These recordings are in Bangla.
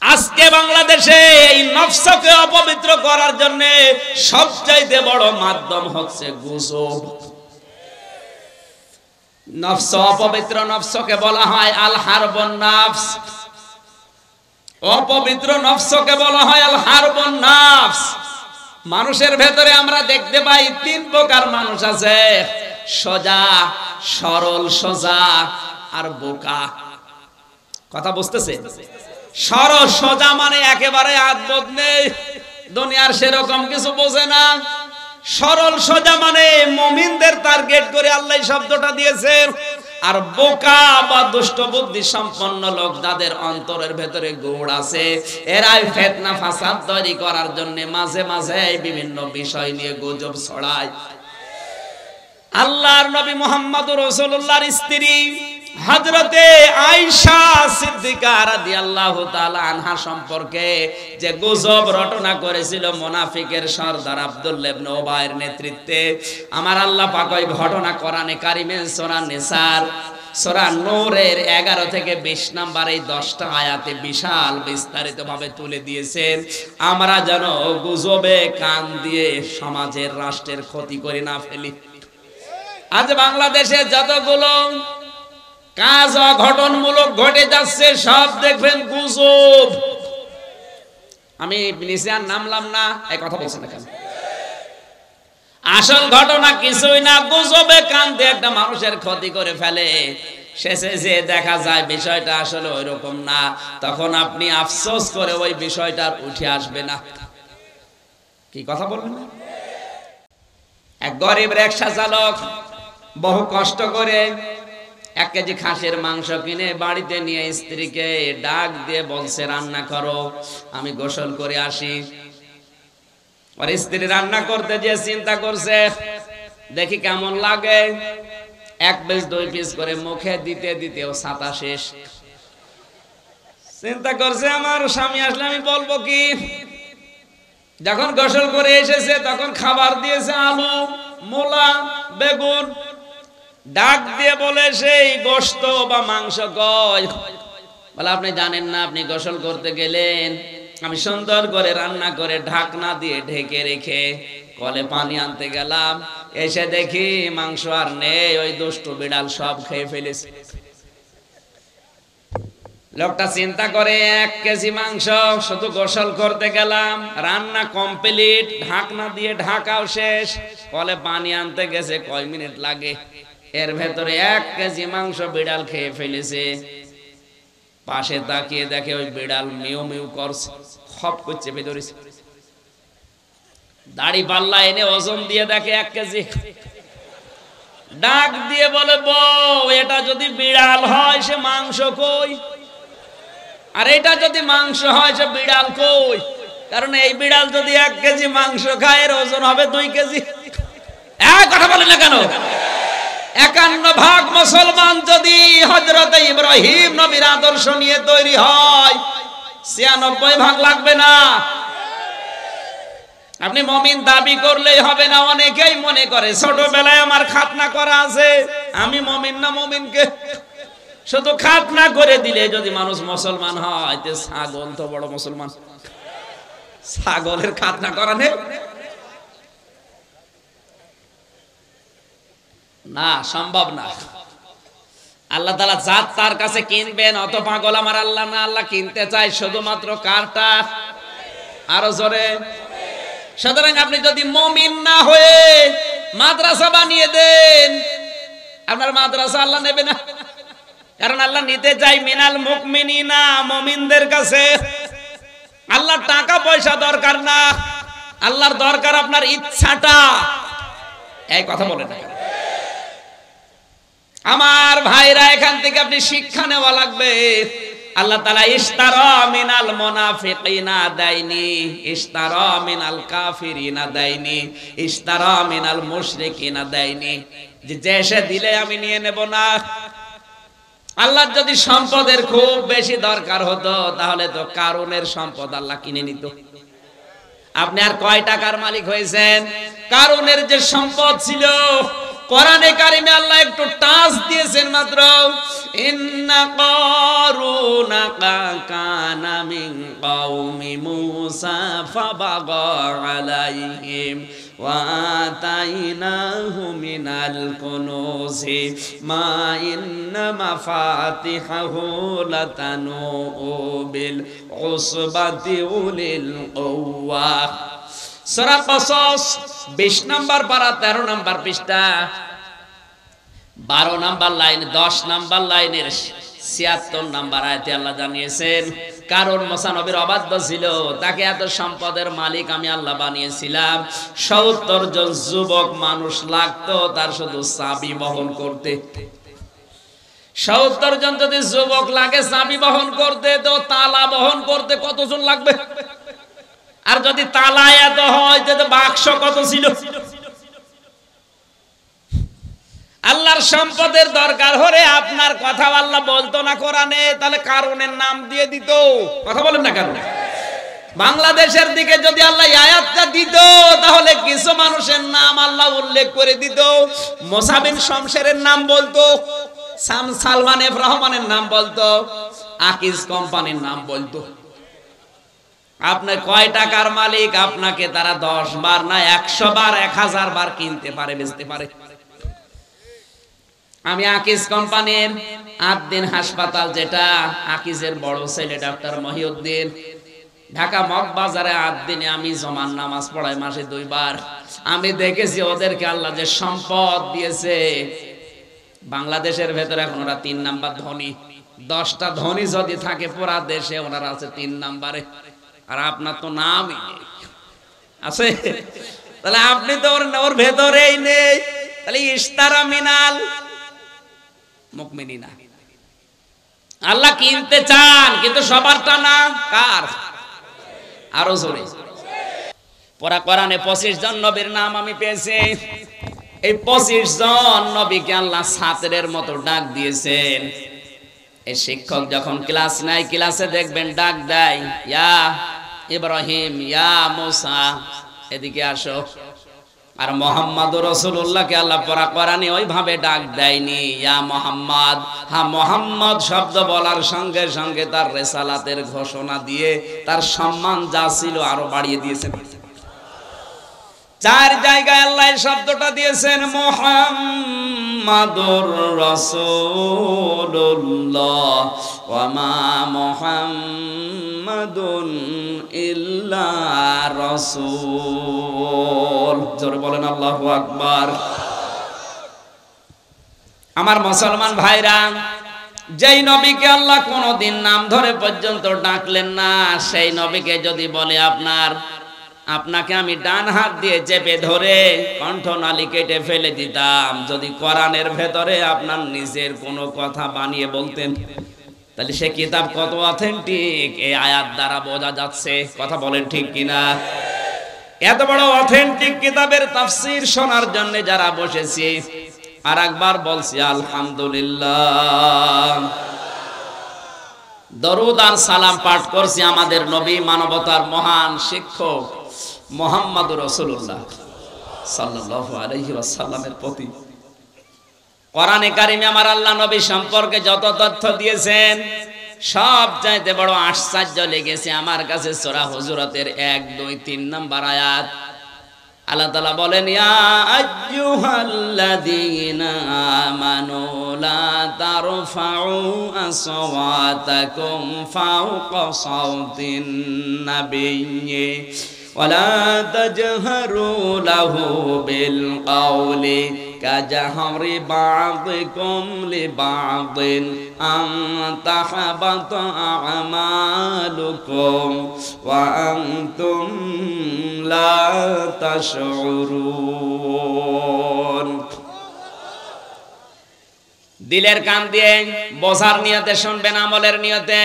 আজকে বাংলাদেশে এই নফসকে অপবিত্র করার জন্য সবচাইতে বড় মাধ্যম হচ্ছে গুজব। নফস অপবিত্র নফসকে বলা হয় আল হারবুন নাফস। অপবিত্র নফসকে বলা হয় আল হারবুন নাফস। মানুষের ভেতরে আমরা দেখতে পাই তিন প্রকার মানুষ আছে, সোজা, সরল সোজা আর বোকা। কথা বুঝতেছে? সরল সোজা মানে একেবারে আদবদ নেই, দুনিয়ার সেরকম কিছু বোঝে না। সরল সোজা মানে মুমিনদের টার্গেট করে আল্লাহ শব্দটা দিয়েছে। আর বোকা বা দুষ্ট বুদ্ধি সম্পন্ন লোক যাদের অন্তরের ভেতরে গুড় আছে, এরাই ফিতনা ফাসাদ তৈরি করার জন্য মাঝে মাঝে বিভিন্ন বিষয় নিয়ে গুজব ছড়ায়। আল্লাহর নবী মুহাম্মদুর রাসূলুল্লাহর স্ত্রী হযরতে আয়েশা সিদ্দিকা রাদিয়াল্লাহু তাআলা আনহা সম্পর্কে যে গুজব রটনা করেছিল মুনাফিকের সরদার আব্দুল্লাহ ইবনে উবাইয়ের নেতৃত্বে, আমার আল্লাহ পাক ওই ঘটনা কোরআনে কারিমে সূরা নিসার সূরা নূরের 11 থেকে 20 নম্বর এই 10টা আয়াতে বিশাল বিস্তারিত ভাবে তুলে দিয়েছেন। আমরা যেন গুজবে কান দিয়ে সমাজের রাষ্ট্রের ক্ষতি করে না ফেলি। আজ বাংলাদেশে যতগুলো কাজ অঘটনমূলক ঘটে যাচ্ছে সব দেখবেন গুজব। আমি নিচে আর নামলাম না, এই কথা বলছেন না কেন? আসল ঘটনা কিছুই না, গুজবে কান দিয়ে একটা মানুষের ক্ষতি করে ফেলে। শেষে যে দেখা যায় বিষয়টা আসলে ওইরকম না, তখন আপনি আফসোস করে ওই বিষয়টার উঠে আসবে না। কি কথা বলবেন? এক গরিব রিকশা চালক বহু কষ্ট করে 1 কেজি খাসির মাংস কিনে বাড়িতে নিয়ে স্ত্রীকে ডাক দিয়ে বলছে রান্না করো, আমি গোসল করে আসি। আর স্ত্রী রান্না করতে যে চিন্তা করছে দেখি কেমন লাগে, 1 পিস 2 পিস করে মুখে দিতে দিতেও ছাতা শেষ। চিন্তা করছে আমার স্বামী আসলে আমি বলবো কি। যখন গোসল করে এসেছে তখন খাবার দিয়েছে আলু, মূলা, বেগুন। ডাক দিয়ে বলে সেই গোশত বা মাংস কই? বলে আপনি জানেন না, আপনি গোসল করতে গেলেন, আমি সুন্দর করে রান্না করে ঢাকনা দিয়ে ঢেকে রেখে কলে পানি আনতে গেলাম, এসে দেখি মাংস আর নেই, ওই দুষ্ট বিড়াল সব খেয়ে ফেলেছে। লোকটা চিন্তা করে 1 কেজি মাংস, শুধু গোসল করতে গেলাম, রান্না কমপ্লিট, ঢাকনা দিয়ে ঢাকাও শেষ, কলে পানি আনতে গেছে কয় মিনিট লাগে, এর ভেতরে 1 কেজি মাংস বিড়াল খেয়ে ফেলেছে। পাশে তাকিয়ে দেখে ওই বিড়াল মিউ মিউ করছে, খপ করে চেপে ধরেছে। দাড়ি পাল্লা এনে ওজন দিয়ে দেখে 1 কেজি। ডাক দিয়ে বলে বউ, এটা যদি বিড়াল হয় সে মাংস কই? আর এটা যদি মাংস হয় সে বিড়াল কই? কারণ এই বিড়াল যদি 1 কেজি মাংস খায় এর ওজন হবে 2 কেজি। কথা বলে না কেন? 51 ভাগ মুসলমান যদি হযরত ইব্রাহিম নবীর আদর্শ নিয়ে তৈরি হয়, 96 ভাগ লাগবে না। আপনি মুমিন দাবি করলেই হবে না। অনেকেই মনে করে ছোটবেলায় আমার খাতনা করা আছে, আমি মুমিন না। মুমিনকে শুধু খাতনা করে দিলে যদি মানুষ মুসলমান হয়, তে ছাগল তো বড় মুসলমান। ছাগলের খাতনা করা নেই না, সম্ভব না। আল্লাহ তাআলা জাত তার কাছে কিনবেন, অত পাগল আমার আল্লাহ না। আল্লাহ কিনতে চায় শুধুমাত্র কারটা, আরো জোরে। সুতরাং আপনি যদি মুমিন না হয়ে মাদ্রাসা বানিয়ে দেন, আপনার মাদ্রাসা আল্লাহ নেবে না। কারণ আল্লাহ নিতে চাই মিনাল মুমিনিনা, মুমিনদের কাছে। আল্লাহর টাকা পয়সা দরকার না, আল্লাহর দরকার আপনার ইচ্ছাটা। এই কথা বলে না আমার ভাইরা, এখান থেকে আপনি শিক্ষা নেওয়া লাগবে। আল্লাহ তাআলা ইশতারা মিনাল মুনাফিকিনা দাইনি, ইশতারা মিনাল কাফিরিনা দাইনি, ইশতারা মিনাল মুশরিকিনা দাইনি। যে এসে দিলে আমি নিয়ে নেব না। আল্লাহর যদি সম্পদের খুব বেশি দরকার হতো তাহলে তো কারুনের সম্পদ আল্লাহ কিনে নিত। আপনি আর কয় টাকার মালিক হয়েছেন? কারুনের যে সম্পদ ছিল কোরআনে কারিমে আল্লাহ একটু টাচ দিয়েছেন মাত্র, ইন্না কারুনা কানা মিন কওমি মূসা ফাবাগা আলাইহিম ওয়া আতাইনাহু মিনাল কুনুজি মা ইন্না মাফাতিহাহু লাতানু বিল উসবাতি উলিল কুওয়া। সূরা কসস 20 নম্বর পারা 13 নম্বর পৃষ্ঠা 12 নম্বর লাইন 10 নম্বর লাইনের 76 নম্বর আয়াতে আল্লাহ জানিয়েছেন, কারণ মুসা নবীর অবাধ্য ছিল, তাকে এত সম্পদের মালিক আমি আল্লাহ বানিয়েছিলাম। 70 জন যুবক মানুষ লাগতো তার শুধু চাবি বহন করতে। 70 জন যদি যুবক লাগে চাবি বহন করতে, তো তালা বহন করতে কতজন লাগবে? আর যদি তালা এত হয় তো বাক্স কত ছিল? আল্লাহর সম্পদের দরকার হলে আপনার কথা আল্লাহ বলতো না কোরআনে, তাহলে কারণের নাম দিয়ে দিত। কথা বলেন না কারণ? বাংলাদেশের দিকে যদি আল্লাহ আয়াতটা দিত, তাহলে কিছু মানুষের নাম আল্লাহ উল্লেখ করে দিত। মুসা বিন শমশেরের নাম বলতো, সালমান এফ রহমানের নাম বলতো, আকিজ কোম্পানির নাম বলতো। আপনি কয় টাকার মালিক, আপনাকে তারা 10 বার না 100 বার 1000 বার কিনতে পারে, বেচতে পারে। আমি আকিজ কোম্পানির আদ্দিন হাসপাতাল, যেটা আকিজের বড় ছেলে ডাক্তার মহিউদ্দিন, ঢাকা মগবাজারে আদ্দিনে আমি জমান নামাজ পড়াই মাসে 2 বার। আমি দেখেছি ওদেরকে আল্লাহ যে সম্পদ দিয়েছে, বাংলাদেশের ভেতরে এখন ওরা 3 নাম্বার ধনী। 10টা ধনী যদি থাকে পুরা দেশে, ওনারা আছে 3 নাম্বারে। আর আপনার তো নামই নেই, আছে? তাহলে আপনি তো ওর ভেতরেই নেই। তাহলে ইশতারা মিনাল মুমিনিনা, আল্লাহ কিনতে চান, কিন্তু সবারটা না। কার? আরো জোরে। পরা কোরআনে 25 জন নবীর নাম আমি পেয়েছি। এই 25 জন নবীকে আল্লাহ ছাত্রের মতো ডাক দিয়েছেন। এই শিক্ষক যখন ক্লাস নাই, ক্লাসে দেখবেন ডাক দেয়, ইয়া ইব্রাহিম, ইয়া মুসা, এদিকে আসো। আর মুহাম্মাদুর রাসূলুল্লাহকে আল্লাহ পরা কোরআনে ওইভাবে ডাক দেয়নি, ইয়া মুহাম্মদ। হ্যাঁ, মুহাম্মদ শব্দ বলার সঙ্গে সঙ্গে তার রিসালাতের ঘোষণা দিয়ে তার সম্মান যা ছিল আরো বাড়িয়ে দিয়েছেন। 4 জায়গায় আল্লাহ এই শব্দটা দিয়েছেন, মুহাম্মাদুর রাসূলুল্লাহ ওয়া মা মুহাম্মাদুন ইল্লা রাসূল। জোরে বলেন আল্লাহু আকবার। আমার মুসলমান ভাইরা, যেই নবীকে আল্লাহ কোনদিন নাম ধরে পর্যন্ত ডাকলেন না, সেই নবীকে যদি বলে আপনাকে আমি ডান হাত দিয়ে চেপে ধরে কণ্ঠনালী কেটে ফেলে দিতাম, যদি কোরআনের ভেতরে আপনার নিজের কোনো কথা বানিয়ে বলতেন, তাহলে সে কিতাব কত অথেন্টিক এই আয়াত দ্বারা বোঝা যাচ্ছে। কথা বলেন ঠিক কিনা? এত বড় অথেন্টিক কিতাবের তাফসীর শোনার জন্য যারা বসেছি, আর একবার বলছি আলহামদুলিল্লাহ। দরুদ আর সালাম পাঠ করছি আমাদের নবী, মানবতার মহান শিক্ষক মুহাম্মাদুর রাসূলুল্লাহ সাল্লাল্লাহু আলাইহি ওয়াসাল্লামের প্রতি। কোরআনে কারিমে আমার আল্লাহ নবী সম্পর্কে যত তথ্য দিয়েছেন, সব চাইতে বড় আশ্চর্য লেগেছে আমার কাছে সূরা হুজুরাতের 1, 2, 3 নম্বর আয়াত। আল্লাহ তাআলা বলেন, ইয়া আইয়ুহাল্লাযীনা আমানু লা তারফাউ আসওয়াতাকুম ফাওকা সাওতিন নাবিয়্যি ওয়ালা তাজহারু লাহু বিল কওলি কাজহরি বা'দিকুম লিবা'দিন আন তাহবাতা আমালুকুম ওয়া আনতুম লা তাশউরুন। দিলের কান দিয়ে বোঝার নিয়তে শুনবেন, আমলের নিয়তে।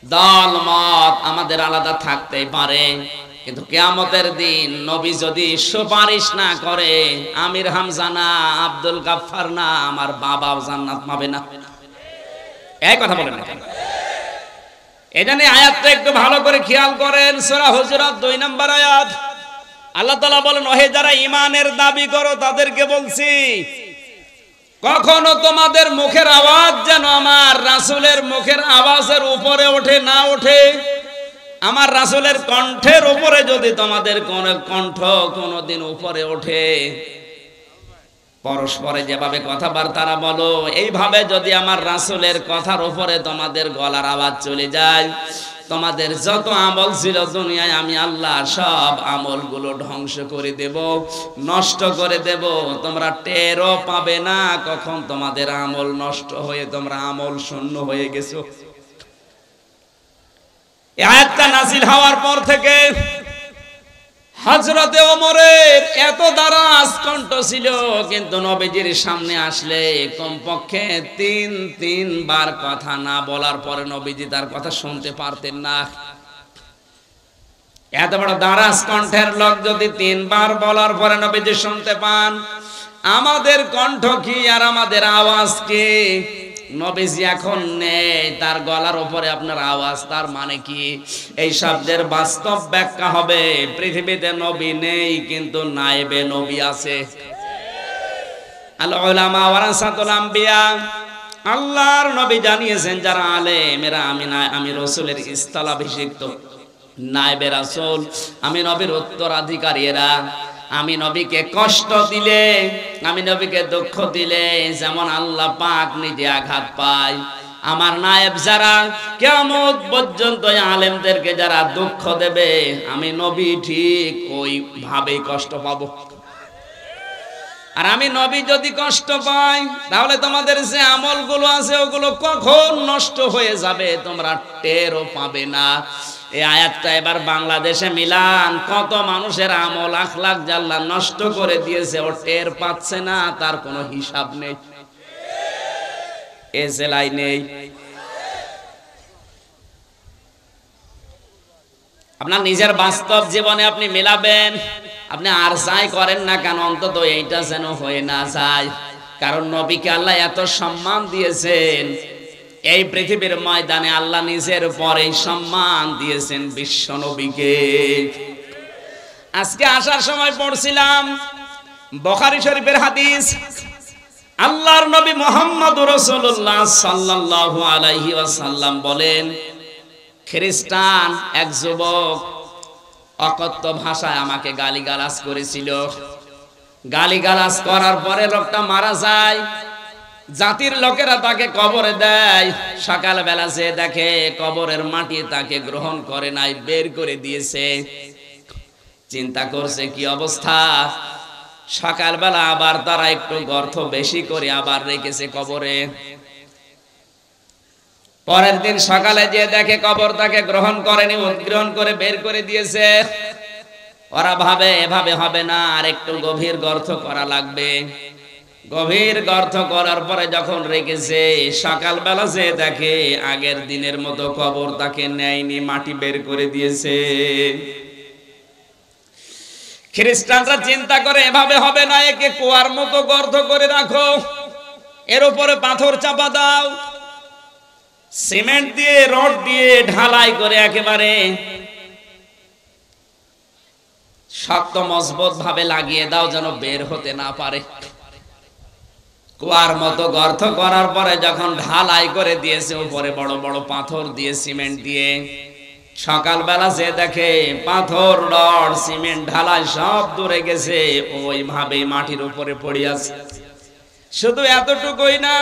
দল মত আমাদের আলাদা থাকতেই পারে, কিন্তু কিয়ামতের দিন নবী যদি সুপারিশ না করে, আমির হামজা না, আব্দুল গাফফার না, আমার বাবাও জান্নাত পাবে না। এই কথা বলেন না কেন? এখানে আয়াতটা একটু ভালো করে খেয়াল করেন। সূরা হুজুরাত 2 নম্বর আয়াত। আল্লাহ তাআলা বলেন, ওহে যারা ঈমানের দাবি করো তাদেরকে বলছি, কখনো তোমাদের মুখের আওয়াজ যেন আমার রাসূলের মুখের আওয়াজের উপরে ওঠে না ওঠে। আমার রাসূলের কণ্ঠের উপরে যদি তোমাদের কোন কণ্ঠ কোনদিন উপরে ওঠে, পরস্পরে যেভাবে কথাবার্তা বলো, এইভাবে যদি আমার রাসূলের কথার উপরে তোমাদের গলার আওয়াজ চলে যায়, তোমাদের যত আমল ছিল দুনিয়ায় আমি আল্লাহ সব আমলগুলো ধ্বংস করে দেব, নষ্ট করে দেব। তোমরা টেরও পাবে না কখন তোমাদের আমল নষ্ট হয়ে তোমরা আমল শূন্য হয়ে গেছো। এই আয়াতটা নাযিল হওয়ার পর থেকে হযরতে ওমরের এত দারাজ কণ্ঠ ছিল, কিন্তু নবীজির সামনে আসলে কমপক্ষে তিন বার কথা না বলার পরে নবীজি তার কথা শুনতে পারতেন না। এত বড় দারাজ কণ্ঠের লোক যদি 3 বার বলার পরে নবীজি শুনতে পান, আমাদের কণ্ঠ কি আর আমাদের আওয়াজ কি? নবীজি এখন নেই, তার গলার উপরে আপনার আওয়াজ, তার মানে কি? এই শব্দের বাস্তব ব্যাখ্যা হবে, পৃথিবীতে নবী নেই কিন্তু নায়েবে নবী আছে। আল উলামা ওয়ারাসাতুল আম্বিয়া, আল্লাহর নবী জানিয়েছেন যারা আলেম এরা আমি রাসূলের স্থলাভিষিক্ত নায়েবে রাসূল, আমি নবীর উত্তরাধিকারী। এরা আমি নবীকে কষ্ট দিলে, আমি নবীকে দুঃখ দিলে যেমন আল্লাহ পাক নিজে আঘাত পায়, আমার নায়েব যারা কিয়ামত পর্যন্ত আলেমদেরকে যারা দুঃখ দেবে, আমি নবী ঠিক ওইভাবে কষ্ট পাবো। আর আমি নবী যদি কষ্ট পাই, তাহলে তোমাদের যে আমলগুলো আছে ওগুলো কখন নষ্ট হয়ে যাবে তোমরা টেরও পাবে না। এই আয়াতটা এবার বাংলাদেশে মিলান, কত মানুষের আমল আখলাক আল্লাহ নষ্ট করে দিয়েছে, ও টের পাচ্ছে না, তার কোনো হিসাব নেই, এ জেলাই নেই। আপনার নিজের বাস্তব জীবনে আপনি মিলাবেন, আপনি আর যাই করেন না কেন অন্তত এইটা যেন হয়ে না যায়। কারণ নবীকে আল্লাহ এত সম্মান দিয়েছেন, এই পৃথিবীর ময়দানে আল্লাহ নিজের পরে সম্মান দিয়েছেন বিশ্ব নবীকে। আজকে আসার সময় পড়ছিলাম বুখারী শরীফের হাদিস, আল্লাহর নবী মুহাম্মদুর রাসূলুল্লাহ সাল্লাল্লাহু আলাইহি ওয়াসাল্লাম বলেন, খ্রিস্টান এক যুবক অকথ্য ভাষায় আমাকে গালিগালাজ করেছিল। গালিগালাজ করার পরে লোকটা মারা যায়, জাতির লোকেরা তাকে কবরে দেয়। সকালবেলা সে দেখে কবরের মাটি তাকে গ্রহণ করে নাই, বের করে দিয়েছে। চিন্তা করছে কি অবস্থা। সকালবেলা আবার তারা একটু গর্ত বেশি করে আবার রেখেছে কবরে। পরের দিন সকালে যে দেখে কবর তাকে গ্রহণ করেনি, উদ্গ্রহণ করে বের করে দিয়েছে। ওরা ভাবে এভাবে হবে না, আর একটু গভীর গর্ত করা লাগবে। গভীর গর্ত করার পরে যখন রেখেছে, সকালবেলা যে দেখে আগের দিনের মতো কবর তাকে নেয়নি, মাটি বের করে দিয়েছে। খ্রিস্টানরা চিন্তা করে এভাবে হবে না, একে কুয়ার মতো গর্ত করে রাখো, এর উপরে পাথর চাপা দাও, সিমেন্ট দিয়ে রড দিয়ে ঢালাই করে একেবারে শক্ত মজবুত ভাবে লাগিয়ে দাও যেন বের হতে না পারে। কুয়ার মতো গর্ত করার পরে যখন ঢালাই করে দিয়েছে, উপরে বড় বড় পাথর দিয়ে সিমেন্ট দিয়ে, সকালবেলা যে দেখে পাথর রড সিমেন্ট ঢালাই সব দূরে গেছে, ওইভাবে মাটির উপরে পড়ে আছে। শুধু এতটুকুই না,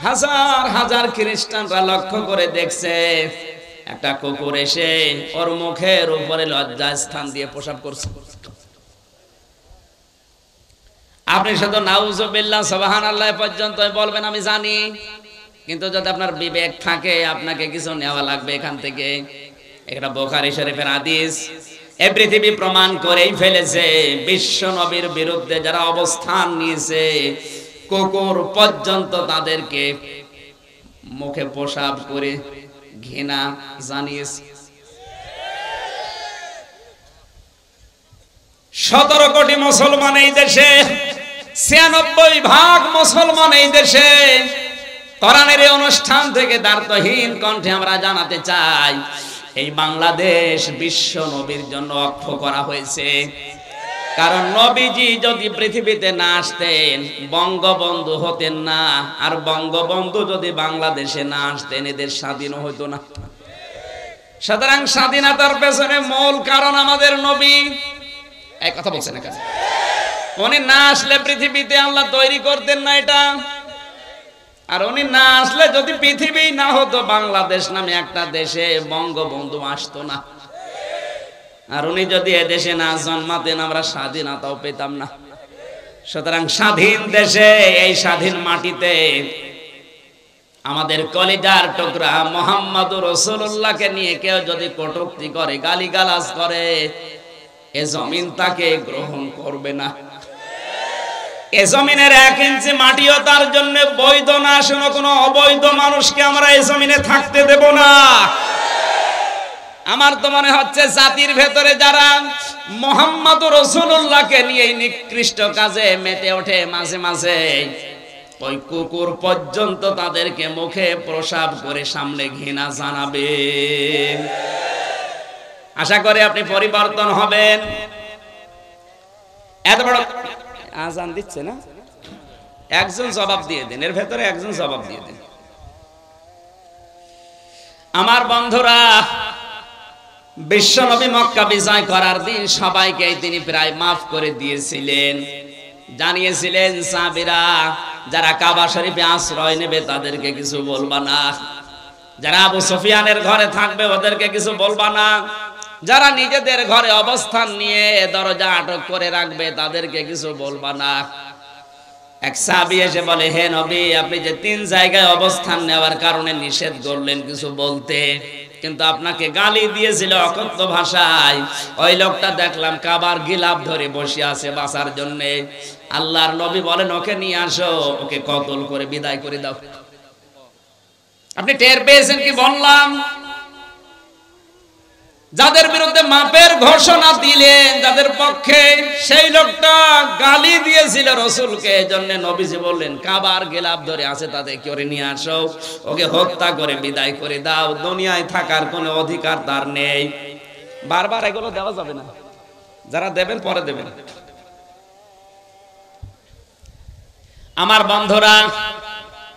হাজার হাজার খ্রিস্টানরা লক্ষ্য করে দেখছে একটা কুকুর এসে ওর মুখের উপরে লজ্জা স্থান দিয়ে পেশাব করছে। আপনি শুধু নাউজুবিল্লাহ সুবহানাল্লাহ পর্যন্ত বলবেন আমি জানি, কিন্তু যদি আপনার বিবেক থাকে আপনাকে কিছু নেওয়া লাগবে এখান থেকে। এটা বুখারী শরীফের হাদিস। এই পৃথিবী প্রমাণ করেই ফেলেছে, বিশ্ব নবীর বিরুদ্ধে যারা অবস্থান নিয়েছে, কুকুর পর্যন্ত তাদেরকে মুখে পেশাব করে ঘৃণা জানিয়েছে। 17 কোটি মুসলমান এই দেশে, 96% মুসলমান এই দেশে। কোরআনের এই অনুষ্ঠান থেকে দ্বার্থহীন কণ্ঠে আমরা জানাতে চাই, এই বাংলাদেশ বিশ্ব নবীর জন্য অক্ষ করা হয়েছে। কারণ নবীজি যদি পৃথিবীতে না আসতেন বঙ্গবন্ধু হতেন না, আর বঙ্গবন্ধু যদি বাংলাদেশে না আসতেন এদের স্বাধীন হতো না। সুতরাং স্বাধীনতার পেছনে মূল কারণ আমাদের নবী। এই কথা বলছেন এখানে, উনি না আসলে পৃথিবীতে আল্লাহ তৈরি করতেন না এটা। আর উনি না আসলে যদি পৃথিবী না হতো, বাংলাদেশ নামে একটা দেশে বঙ্গবন্ধু আসতো না। আর উনি যদি এদেশে না জন্মাতেন আমরা স্বাধীনতাও পেতাম না। সুতরাং স্বাধীন দেশে, এই স্বাধীন মাটিতে আমাদের কলিজার টুকরা মুহাম্মদুর রাসূলুল্লাহকে নিয়ে কেউ যদি কটূক্তি করে, গালিগালাজ করে, এ জমিন তাকে গ্রহণ করবে না। এ জমিনের 1 ইঞ্চি মাটিও তার জন্য বৈধ না। শোনো, কোনো অবৈধ মানুষকে আমরা এই জমিনে থাকতে দেব না। আমার তো মনে হচ্ছে জাতির ভেতরে যারা মুহাম্মদুর রাসূলুল্লাহকে নিয়ে নিকৃষ্ট কাজে মেতে ওঠে, মাঝে মাঝে ওই কুকুর পর্যন্ত তাদেরকে মুখে প্রসাব করে সামনে ঘৃণা জানাবে। আশা করি আপনি পরিবর্তন হবেন। এত বড় আজান দিচ্ছে না, একজন জবাব দিয়ে দেন, এর ভেতরে একজন জবাব দিয়ে দেন। আমার বন্ধুরা, বিশ্বনবী মক্কা বিজয় করার দিন সবাইকে তিনি প্রায় মাফ করে দিয়েছিলেন। জানিয়েছিলেন সাহাবীরা যারা কাবা শরীফে আশ্রয় নেবে তাদেরকে কিছু বলবা না, যারা আবু সুফিয়ানের ঘরে থাকবে ওদেরকে কিছু বলবা না, যারা নিজেদের ঘরে অবস্থান নিয়ে দরজা আটক করে রাখবে তাদেরকে কিছু বলবা না। এক সাহাবী এসে বলে, হে নবী, আপনি যে 3 জায়গায় অবস্থান নেওয়ার কারণে নিষেধ করলেন কিছু বলতে, কিন্তু আপনাকে গালি দিয়েছিল অকথ্য ভাষায়। ওই লোকটা দেখলাম কাবার গিলাফ ধরে বসে আছে বাঁচার জন্য। আল্লাহর নবী বলেন, ওকে নিয়ে আসো, ওকে কতল করে বিদায় করে দাও। আপনি টের পেয়েছেন কি বললাম? যাদের বিরুদ্ধে মাপের ঘোষণা দিলেন, যাদের পক্ষে, সেই লোকটা গালি দিয়েছিল রাসূলকে। এজন্য নবীজি বললেন, কাবার গিলাফ ধরে আছে তাদের কি করে নিয়ে আসো, ওকে হত্যা করে বিদায় করে দাও। দুনিয়ায় থাকার কোনো অধিকার তার নেই। বারবার এগুলো দেওয়া যাবে না, যারা দেবেন পরে দেবেন। আমার বন্ধুরা,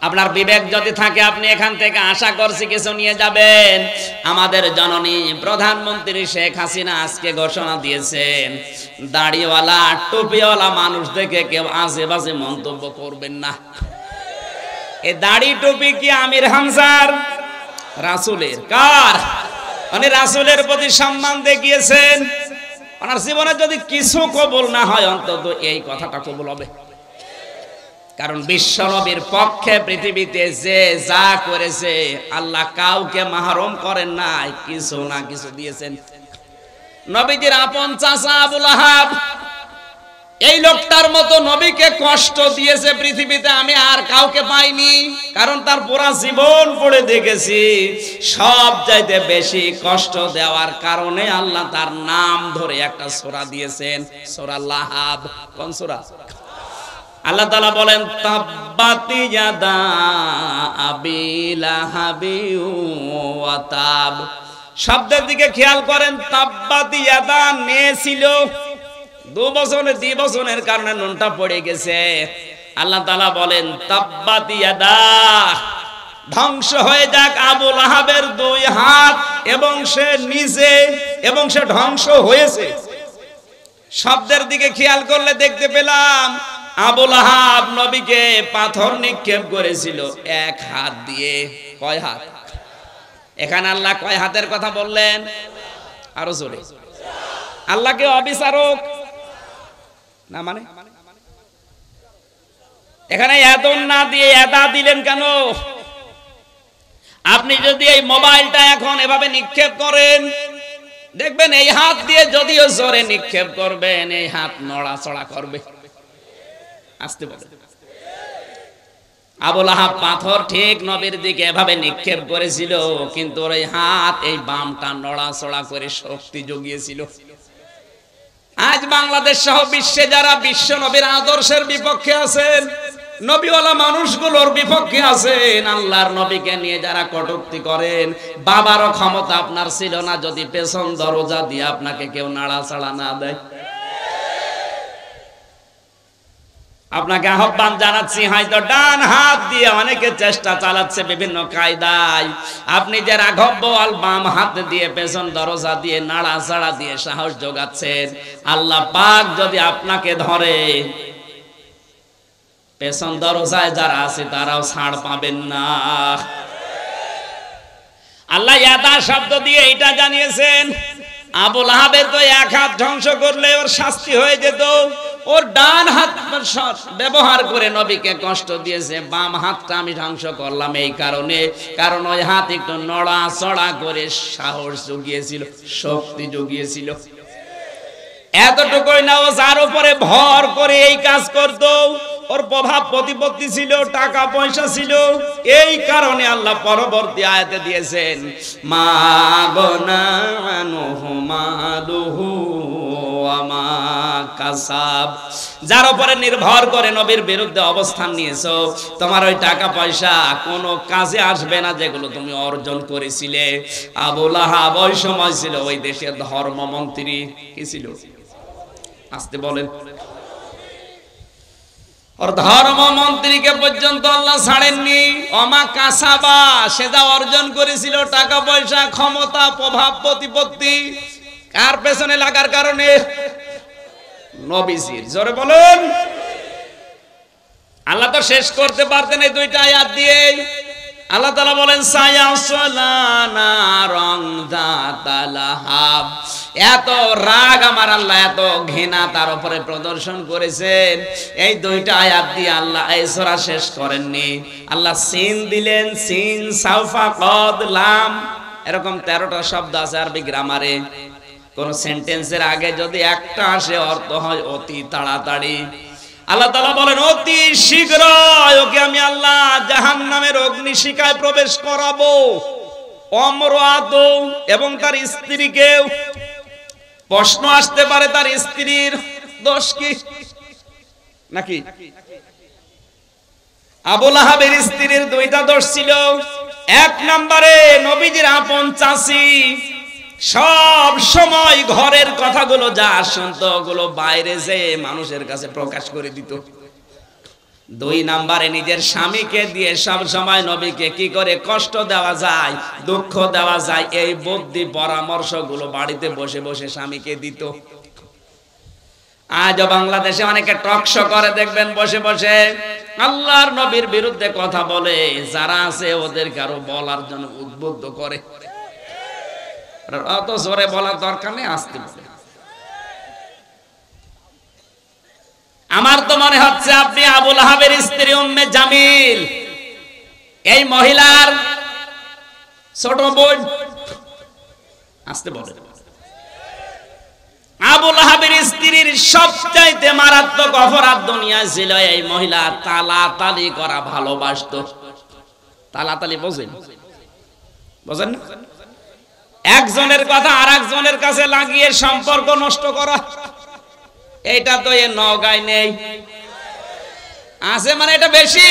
আপনার বিবেক যদি থাকে আপনি এখান থেকে আশা করছি কিছু নিয়ে যাবেন। আমাদের জননী প্রধানমন্ত্রী শেখ হাসিনা আজকে ঘোষণা দিয়েছেন, দাড়িওয়ালা টুপিওয়ালা মানুষ দেখে কেউ আজেবাজে মন্তব্য করবেন না। এই দাড়ি টুপি কি আমির হামজার? রাসূলের। কার? উনি রাসূলের প্রতি সম্মান দেখিয়েছেন। ওনার জীবনে যদি কিছু কবুল না হয়, অন্তত এই কথাটা কবুল হবে। কারণ বিশ্বনবীর পক্ষে পৃথিবীতে যে যা করেছে আল্লাহ কাউকে মাহরুম করেন নাই, কিছু না কিছু দিয়েছেন। নবীজির আপন চাচা আবু লাহাব, এই লোকটার মতো নবীকে কষ্ট দিয়েছে পৃথিবীতে আমি আর কাউকে পাইনি। কারণ তার পুরা জীবন পড়ে দেখেছি, সব চাইতে বেশি কষ্ট দেওয়ার কারণে আল্লাহ তার নাম ধরে একটা সূরা দিয়েছেন, সূরা লাহাব। কোন সূরা? আল্লাহ তাআলা বলেন, তাব্বাতি ইয়াদা আবি লাহাবি ওয়া তাব। শব্দের দিকে খেয়াল করেন, তাব্বাতি ইয়াদা নেছিল 2 বছরের কারণে নুনটা পড়ে গেছে। আল্লাহ তাআলা বলেন, তাব্বাতি ইয়াদা, ধ্বংস হয়ে যাক আবু লাহাবের 2 হাত, এবং সে নিজে, এবং সে ধ্বংস হয়েছে। শব্দের দিকে খেয়াল করলে দেখতে পেলাম আবু লাহাব নবীকে পাথর নিক্ষেপ করেছিল 1 হাত দিয়ে। কয় হাত? এখানে আল্লাহ কয় হাতের কথা বললেন? আরো জোরে। আল্লাহকে অবিচারক না মানে? এখানে এদন না দিয়ে এদা দিলেন কেন? আপনি যদি এই মোবাইলটা এখন এভাবে নিক্ষেপ করেন, দেখবেন এই হাত দিয়ে যদিও জোরে নিক্ষেপ করবেন, এই হাত নড়াচড়া করবে। আসতে বলে আবু লাহাব পাথর ঠিক নবীর দিকে এভাবে নিক্ষেপ করেছিল, কিন্তু ওই হাত, এই বামটা নড়াচড়া করে শক্তি জুগিয়েছিল। আজ বাংলাদেশ সহ বিশ্বে যারা বিশ্ব নবীর আদর্শের বিপক্ষে আছেন, নবীওয়ালা মানুষগুলোর বিপক্ষে আছেন, আল্লাহর নবীকে নিয়ে যারা কটূক্তি করেন, বাবারও ক্ষমতা আপনার ছিল না যদি পেছন দরজা দিয়ে আপনাকে কেউ নাড়াচাড়া না দেয়। আপনাকে আহ্বান জানাচ্ছি, হয়তো ডান হাত দিয়ে অনেকে চেষ্টা চালাচ্ছে বিভিন্ন কায়দায়, আপনি যে রাঘব বল বাম হাত দিয়ে পেছন দরজা দিয়ে নাড়াচাড়া দিয়ে সাহস যোগাচ্ছেন, আল্লাহ পাক যদি আপনাকে ধরে, পেছন দরজায় যারা আছে তারাও ছাড় পাবেন না। আল্লাহ ইয়াদা শব্দ দিয়ে এটা জানিয়েছেন, আবু লাহাবের তো এক হাত ধ্বংস করলে ওর শাস্তি হয়ে যেত, ওর ডান হাত ব্যবহার করে নবীকে কষ্ট দিয়েছে, বাম হাতটা আমি ধ্বংস করলাম এই কারণে, কারণ ওই হাত একটু নড়াচড়া করে সাহস জুগিয়েছিল, শক্তি জুগিয়েছিল। এতটুকুই না, ও যার উপরে ভর করে এই কাজ করত, ওর প্রভাব প্রতিপত্তি ছিল, টাকা পয়সা ছিল, এই কারণে আল্লাহ পরবর্তী আয়াতে দিয়েছেন, মা গনানুহু মালুহু ওয়া মা কাসাব। যার উপরে নির্ভর করে নবীর বিরুদ্ধে অবস্থান নিয়েছো, তোমার ওই টাকা পয়সা কোনো কাজে আসবে না যেগুলো তুমি অর্জন করেছিলে। আবু লাহাব ওই সময় ছিল ওই দেশের ধর্মমন্ত্রী। কি ছিল? আসতে বলেন। ওর ধর্মমন্ত্রীকে পর্যন্ত আল্লাহ ছাড়েননি। অমা কাসাবা, সে যা অর্জন করেছিল টাকা পয়সা, ক্ষমতা, প্রভাব প্রতিপত্তি, কার পেছনে লাগার কারণে? নবীজির। জোরে বলেন। আল্লাহ তো শেষ করতে পারতেন এই দুইটা আয়াত দিয়ে। আল্লাহ তাআলা বলেন, সায়াসলানা রং দাতালাহাব। এত রাগ আমার আল্লাহ, এত ঘৃণা তার উপরে প্রদর্শন করেছেন, এই দুইটা আয়াত দিয়ে আল্লাহ এই সূরা শেষ করেননি। আল্লাহ সিন দিলেন, সিন সাউফা কদ লাম, এরকম 13টা শব্দ আছে আরবি গ্রামারে। কোন সেন্টেন্সের আগে যদি একটা আসে অর্থ হয় অতি তাড়াতাড়ি। আল্লাহ তাআলা বলেন, অতি শীঘ্র ওকে আমি আল্লাহ জাহান্নামের অগ্নিশিখায় প্রবেশ করাবো, অমরাত এবং তার স্ত্রীকেও। প্রশ্ন আসতে পারে, তার স্ত্রীর দোষ কি নাকি? আবু লাহাবের স্ত্রীর দুইটা দোষ ছিল। এক নম্বরে নবীজির আপন চাচী সব সময় ঘরের কথাগুলো যা শুনতো ওগুলো বাইরে যে মানুষের কাছে প্রকাশ করে দিত। দুই নম্বরে নিজের স্বামীকে দিয়ে সব সময় নবীকে কি করে কষ্ট দেওয়া যায়, দুঃখ দেওয়া যায়, এই বুদ্ধি পরামর্শগুলো বাড়িতে বসে বসে স্বামীকে দিত। আজও বাংলাদেশে অনেকে টক শো করে দেখবেন, বসে বসে আল্লাহর নবীর বিরুদ্ধে কথা বলে, যারা আছে ওদের কারো বলার জন্য উদ্বুদ্ধ করে। অত জোরে বলার দরকার নেই, আসতে বলে। আমার তো মনে হচ্ছে আপনি আবু লাহাবের স্ত্রী উম্মে জামিল, এই মহিলার ছোট বোন। আসতে বলে। আবু লাহাবের স্ত্রীর সবচাইতে মারাত্মক অপরাধ দুনিয়ায় ছিল এই মহিলা তালাতালি করা ভালোবাসতো। তালাতালি বোঝেন? বোঝেন না? একজনের কথা আর একজনের কাছে লাগিয়ে সম্পর্ক নষ্ট করা, এটা তো এ নওগাঁয় নেই, আছে মানে এটা বেশি।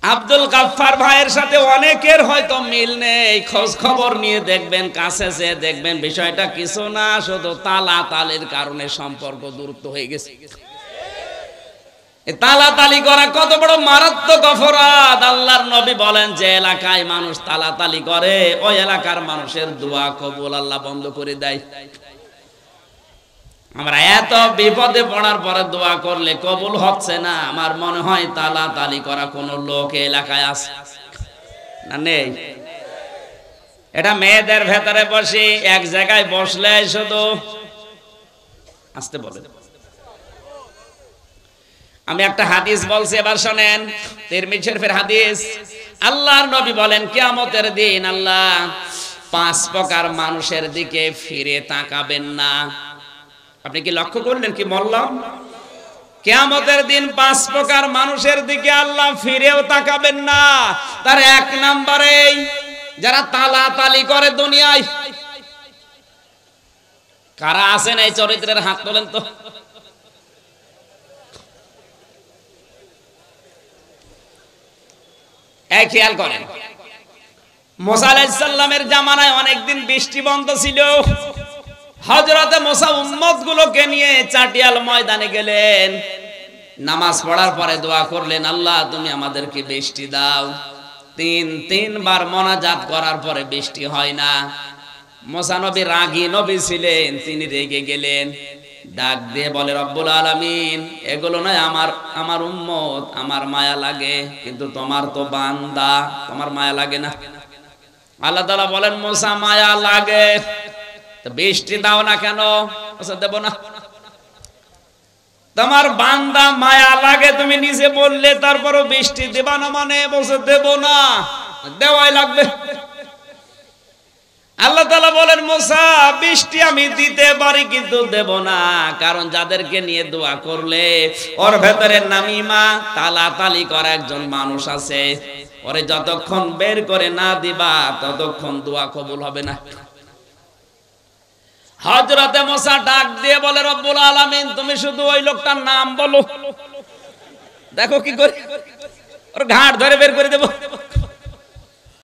আব্দুল গাফফার ভাইয়ের সাথে অনেকের হয়তো মিল নেই, খোঁজ খবর নিয়ে দেখবেন, কাছে যে দেখবেন বিষয়টা কিছু না, শুধু তালাতালির কারণে সম্পর্ক দূরত্ব হয়ে গেছে। তালাতালি করা কত বড় মারাত্মক অপরাধ। আল্লাহর নবী বলেন, যে এলাকায় মানুষ তালাতালি করে ওই এলাকার মানুষের দোয়া কবুল আল্লাহ বন্ধ করে দেয়। আমরা এত বিপদে পড়ার পরে দোয়া করলে কবুল হচ্ছে না, আমার মনে হয় তালাতালি করা কোন লোক এলাকায় আছে না? নেই। এটা মেয়েদের ভেতরে বসে এক জায়গায় বসলে শুধু আসতে বলে। আমি একটা হাদিস বলছি, এবার শোনেন, তিরমিজি শরীফের হাদিস। আল্লাহর নবী বলেন, কিয়ামতের দিন আল্লাহ 5 প্রকার মানুষের দিকে ফিরে তাকাবেন না। আপনি কি লক্ষ্য করলেন কি বললাম? কিয়ামতের দিন 5 প্রকার মানুষের দিকে আল্লাহ ফিরেও তাকাবেন না। তার 1 নম্বরে যারা তালাতালি করে দুনিয়ায়। কারা আছেন এই চরিত্রের? হাত তোলেন তো। এই খেয়াল করেন, মুসা আলাইহিস সালামের জামানায় অনেকদিন বৃষ্টি বন্ধ ছিল। হযরতে মুসা উম্মতগুলোকে নিয়ে চাটিয়াল ময়দানে গেলেন। নামাজ পড়ার পরে দোয়া করলেন, আল্লাহ তুমি আমাদেরকে বৃষ্টি দাও। তিনবার মোনাজাত করার পরে বৃষ্টি হয় না। মুসা নবী রাগী নবী ছিলেন, তিনি রেগে গেলেন। ডাক দিয়ে বলে, রব্বুল আলামিন, এগুলো নয় আমার উম্মত, আমার মায়া লাগে, কিন্তু তোমার তো বান্দা, তোমার মায়া লাগে না। আল্লাহ তাআলা বলেন, মুসা মায়া লাগে তো বৃষ্টি দাও না কেন? দেব না। তোমার বান্দা মায়া লাগে তুমি নিজে বললে, তারপরও বৃষ্টি দেবা না মানে বলছে দেব না, দেওয়াই লাগবে। আল্লাহ তাআলা বলেন, মুসা বৃষ্টি আমি দিতে পারি কিন্তু দেব না, কারণ যাদেরকে নিয়ে দোয়া করলে ওর ভেতরে নামিমা তালাতালি করা একজন মানুষ আছে, ওরে যতক্ষণ বের করে না দিবা ততক্ষণ দোয়া কবুল হবে না। হযরতে মুসা ডাক দিয়ে বলে, রব্বুল আলামিন তুমি শুধু ওই লোকটার নাম বলো, দেখো কি করে ওর ঘাট ধরে বের করে দেব।